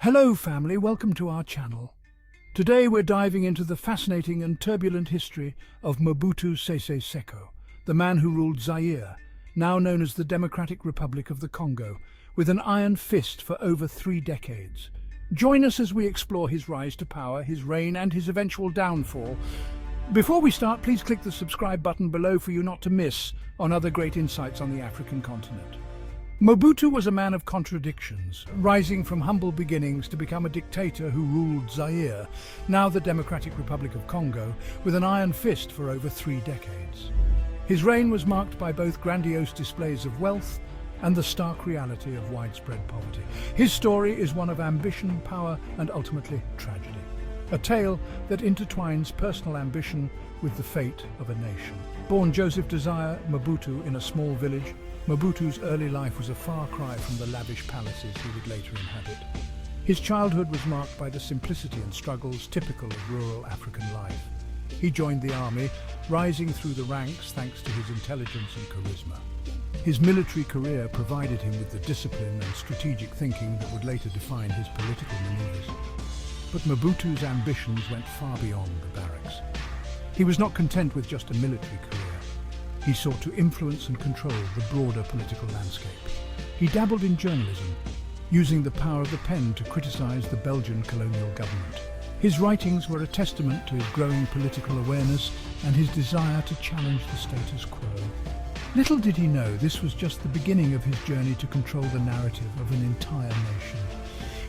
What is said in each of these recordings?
Hello family, welcome to our channel. Today we're diving into the fascinating and turbulent history of Mobutu Sese Seko, the man who ruled Zaire, now known as the Democratic Republic of the Congo, with an iron fist for over 3 decades. Join us as we explore his rise to power, his reign and his eventual downfall. Before we start, please click the subscribe button below for you not to miss on other great insights on the African continent. Mobutu was a man of contradictions, rising from humble beginnings to become a dictator who ruled Zaire, now the Democratic Republic of Congo, with an iron fist for over 3 decades. His reign was marked by both grandiose displays of wealth and the stark reality of widespread poverty. His story is one of ambition, power, and ultimately tragedy. A tale that intertwines personal ambition with the fate of a nation. Born Joseph de Zaire Mobutu in a small village, Mobutu's early life was a far cry from the lavish palaces he would later inhabit. His childhood was marked by the simplicity and struggles typical of rural African life. He joined the army, rising through the ranks thanks to his intelligence and charisma. His military career provided him with the discipline and strategic thinking that would later define his political maneuvers. But Mobutu's ambitions went far beyond the barracks. He was not content with just a military career. He sought to influence and control the broader political landscape. He dabbled in journalism, using the power of the pen to criticize the Belgian colonial government. His writings were a testament to his growing political awareness and his desire to challenge the status quo. Little did he know this was just the beginning of his journey to control the narrative of an entire nation.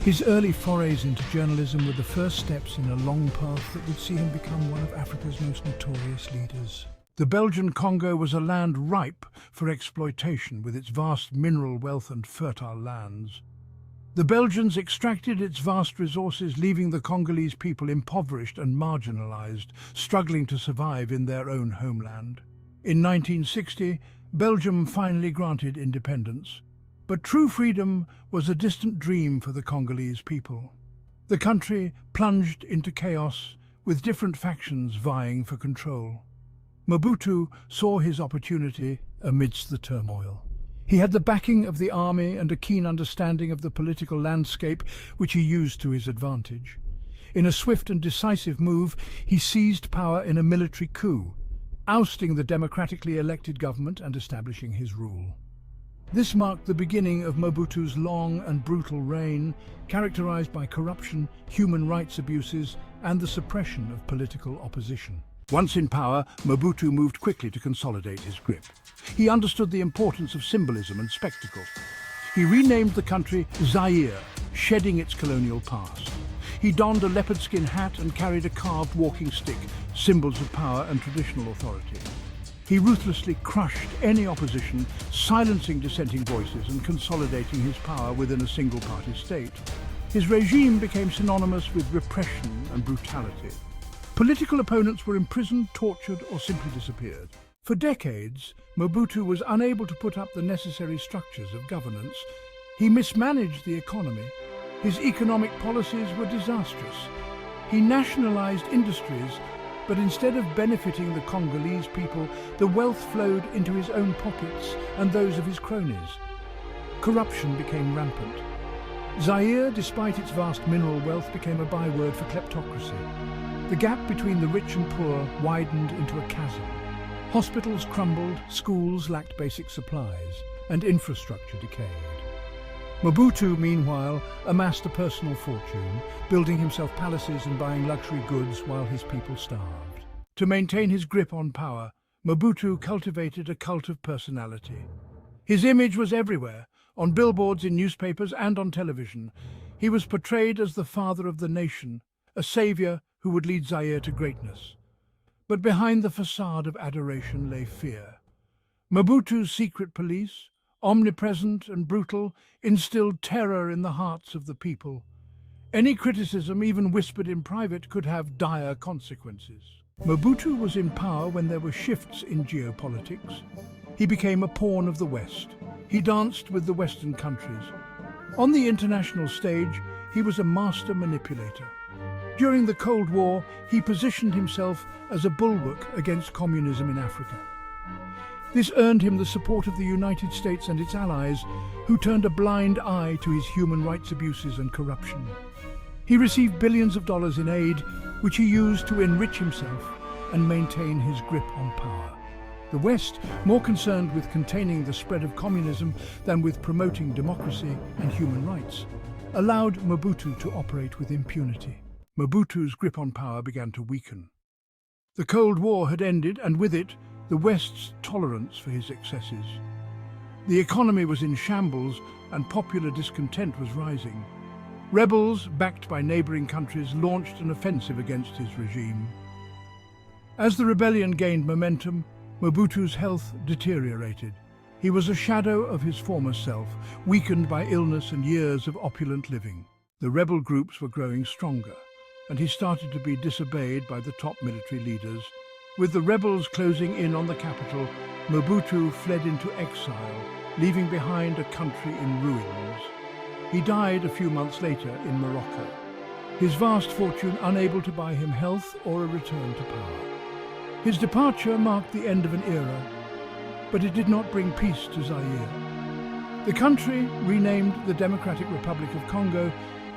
His early forays into journalism were the first steps in a long path that would see him become one of Africa's most notorious leaders. The Belgian Congo was a land ripe for exploitation with its vast mineral wealth and fertile lands. The Belgians extracted its vast resources, leaving the Congolese people impoverished and marginalized, struggling to survive in their own homeland. In 1960, Belgium finally granted independence. But true freedom was a distant dream for the Congolese people. The country plunged into chaos, with different factions vying for control. Mobutu saw his opportunity amidst the turmoil. He had the backing of the army and a keen understanding of the political landscape, which he used to his advantage. In a swift and decisive move, he seized power in a military coup, ousting the democratically elected government and establishing his rule. This marked the beginning of Mobutu's long and brutal reign, characterized by corruption, human rights abuses, and the suppression of political opposition. Once in power, Mobutu moved quickly to consolidate his grip. He understood the importance of symbolism and spectacle. He renamed the country Zaire, shedding its colonial past. He donned a leopard skin hat and carried a carved walking stick, symbols of power and traditional authority. He ruthlessly crushed any opposition, silencing dissenting voices and consolidating his power within a single-party state. His regime became synonymous with repression and brutality. Political opponents were imprisoned, tortured, or simply disappeared. For decades, Mobutu was unable to put up the necessary structures of governance. He mismanaged the economy. His economic policies were disastrous. He nationalized industries, but instead of benefiting the Congolese people, the wealth flowed into his own pockets and those of his cronies. Corruption became rampant. Zaire, despite its vast mineral wealth, became a byword for kleptocracy. The gap between the rich and poor widened into a chasm. Hospitals crumbled, schools lacked basic supplies, and infrastructure decayed. Mobutu, meanwhile, amassed a personal fortune, building himself palaces and buying luxury goods while his people starved. To maintain his grip on power, Mobutu cultivated a cult of personality. His image was everywhere, on billboards, in newspapers, and on television. He was portrayed as the father of the nation, a savior who would lead Zaire to greatness. But behind the facade of adoration lay fear. Mobutu's secret police, omnipresent and brutal, instilled terror in the hearts of the people. Any criticism, even whispered in private, could have dire consequences. Mobutu was in power when there were shifts in geopolitics. He became a pawn of the West. He danced with the Western countries. On the international stage, he was a master manipulator. During the Cold War, he positioned himself as a bulwark against communism in Africa. This earned him the support of the United States and its allies, who turned a blind eye to his human rights abuses and corruption. He received billions of dollars in aid, which he used to enrich himself and maintain his grip on power. The West, more concerned with containing the spread of communism than with promoting democracy and human rights, allowed Mobutu to operate with impunity. Mobutu's grip on power began to weaken. The Cold War had ended, and with it, the West's tolerance for his excesses. The economy was in shambles, and popular discontent was rising. Rebels, backed by neighboring countries, launched an offensive against his regime. As the rebellion gained momentum, Mobutu's health deteriorated. He was a shadow of his former self, weakened by illness and years of opulent living. The rebel groups were growing stronger, and he started to be disobeyed by the top military leaders. With the rebels closing in on the capital, Mobutu fled into exile, leaving behind a country in ruins. He died a few months later in Morocco, his vast fortune unable to buy him health or a return to power. His departure marked the end of an era, but it did not bring peace to Zaire. The country, renamed the Democratic Republic of Congo,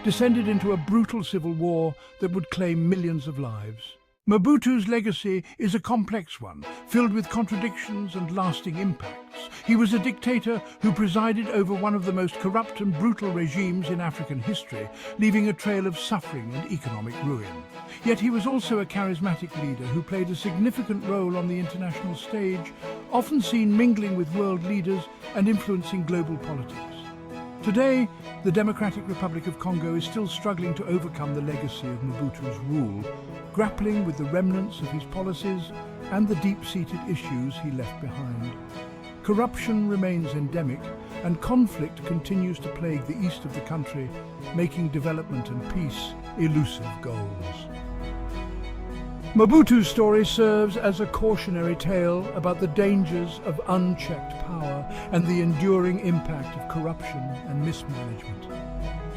descended into a brutal civil war that would claim millions of lives. Mobutu's legacy is a complex one, filled with contradictions and lasting impacts. He was a dictator who presided over one of the most corrupt and brutal regimes in African history, leaving a trail of suffering and economic ruin. Yet he was also a charismatic leader who played a significant role on the international stage, often seen mingling with world leaders and influencing global politics. Today, the Democratic Republic of Congo is still struggling to overcome the legacy of Mobutu's rule, grappling with the remnants of his policies and the deep-seated issues he left behind. Corruption remains endemic, and conflict continues to plague the east of the country, making development and peace elusive goals. Mobutu's story serves as a cautionary tale about the dangers of unchecked power and the enduring impact of corruption and mismanagement,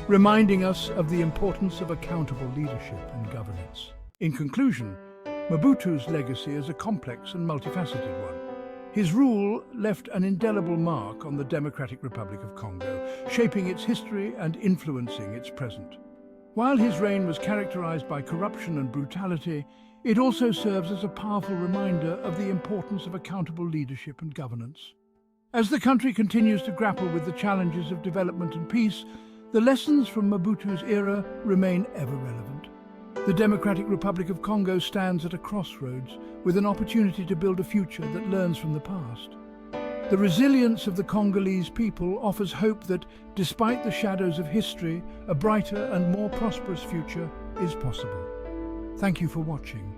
reminding us of the importance of accountable leadership and governance. In conclusion, Mobutu's legacy is a complex and multifaceted one. His rule left an indelible mark on the Democratic Republic of Congo, shaping its history and influencing its present. While his reign was characterized by corruption and brutality, it also serves as a powerful reminder of the importance of accountable leadership and governance. As the country continues to grapple with the challenges of development and peace, the lessons from Mobutu's era remain ever relevant. The Democratic Republic of Congo stands at a crossroads, with an opportunity to build a future that learns from the past. The resilience of the Congolese people offers hope that, despite the shadows of history, a brighter and more prosperous future is possible. Thank you for watching.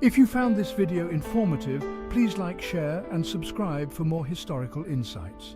If you found this video informative, please like, share, and subscribe for more historical insights.